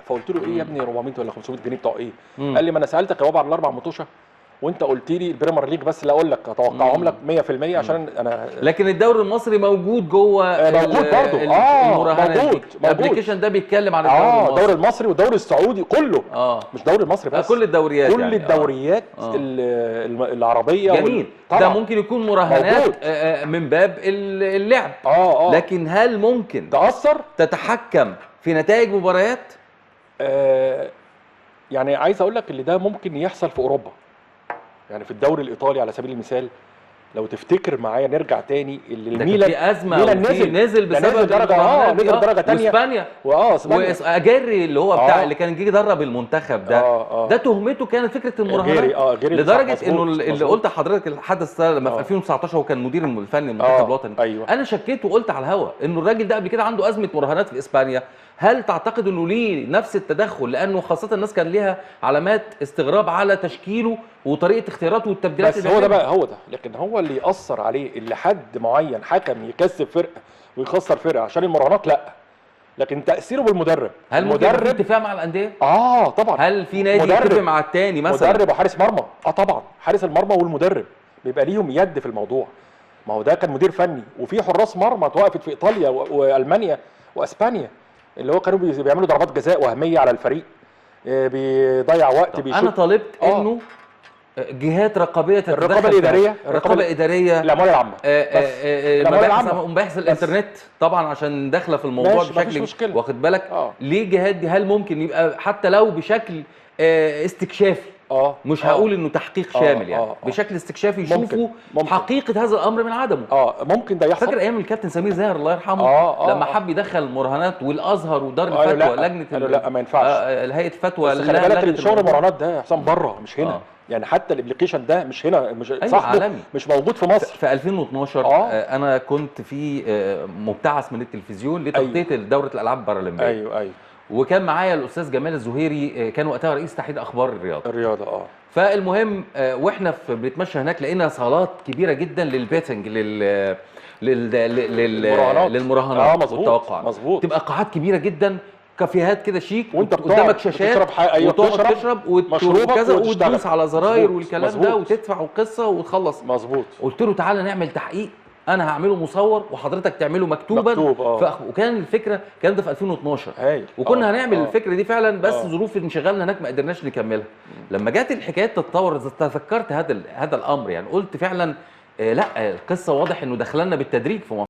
فقلت له ايه يا ابني 400 ولا 500 جنيه بتوع ايه؟ قال لي ما انا سالتك يا بابا على الاربع مطوشه وانت قلت لي البريمير ليج بس اللي اقول لك اتوقعهم لك 100% عشان انا. لكن الدوري المصري موجود جوه موجود برضه المراهنات موجود دي. الابلكيشن ده بيتكلم عن الدوري المصري والدوري السعودي كله مش الدوري المصري بس، كل الدوريات كل يعني الدوريات العربيه جميل. ده ممكن يكون مراهنات من باب اللعب. لكن هل ممكن تأثر تتحكم في نتائج مباريات؟ يعني عايز اقول لك اللي ده ممكن يحصل في اوروبا، يعني في الدوري الايطالي على سبيل المثال. لو تفتكر معايا نرجع تاني اللي الميلان في ازمه نزل بسبب نزل درجه نزل درجه ثانيه واسبانيا واجري اللي هو بتاع اللي كان جه يدرب المنتخب ده ده تهمته كانت فكره المراهنات لدرجه انه اللي قلت لحضرتك الحدث ده لما في 2019 هو كان مدير الفني المنتخب الوطني. انا شكيت وقلت على الهوا انه الراجل ده قبل كده عنده ازمه مراهنات في اسبانيا. هل تعتقد انه ليه نفس التدخل؟ لانه خاصه الناس كان ليها علامات استغراب على تشكيله وطريقه اختياراته والتبديلات. بس هو ده بقى هو ده، لكن هو اللي ياثر عليه اللي حد معين حكم يكسب فرقه ويخسر فرقه عشان المراهنات لا، لكن تاثيره بالمدرب. هل ممكن يبقى في اتفاق مع الانديه؟ طبعا. هل في نادي يتفق مع الثاني مثلا؟ مدرب وحارس مرمى. طبعا حارس المرمى والمدرب بيبقى ليهم يد في الموضوع. ما هو ده كان مدير فني، وفي حراس مرمى اتوقفت في ايطاليا والمانيا واسبانيا اللي هو كانوا بيعملوا ضربات جزاء وهميه على الفريق، بيضيع وقت بيشوط. انا طالبت انه جهات رقابيه تتدخل. الرقابه الاداريه، الاموال العامه، مباحث الانترنت طبعا عشان داخله في الموضوع بشكل واخد بالك. ليه جهات دي؟ هل ممكن يبقى حتى لو بشكل استكشافي مش هقول انه تحقيق شامل يعني بشكل استكشافي يشوفوا حقيقه هذا الامر من عدمه؟ ممكن ده يحصل. فاكر ايام الكابتن سمير زاهر الله يرحمه لما حب يدخل المراهنات والازهر ودار الفتوى لجنه لا ما ينفعش هيئه الفتوى. بس خلي بالك شغل المراهنات ده يا حسام بره مش هنا. يعني حتى الابلكيشن ده مش هنا، مش صاحبه مش موجود في مصر. في 2012 انا كنت في مبتعث من التلفزيون لتغطيه دوره الالعاب البارالمبيه. ايوه وكان معايا الاستاذ جمال الزهيري، كان وقتها رئيس تحرير اخبار الرياضه. فالمهم واحنا بنتمشى هناك لقينا صالات كبيره جدا للبيتنج للمراهنات والتوقع. تبقى قاعات كبيره جدا، كافيهات كده شيك، وانت قدامك شاشات وتقعد تشرب وكذا وتدوس على زراير والكلام ده وتدفع وقصه وتخلص. مظبوط. قلت له تعالى نعمل تحقيق، انا هعمله مصور وحضرتك تعمله مكتوبا. وكان الفكره الكلام ده في 2012 وكنا هنعمل الفكره دي فعلا، بس ظروف انشغالنا هناك ما قدرناش نكملها. لما جت الحكايات تتطور تذكرت هذا الامر، يعني قلت فعلا لا القصه واضح انه دخلنا بالتدريج في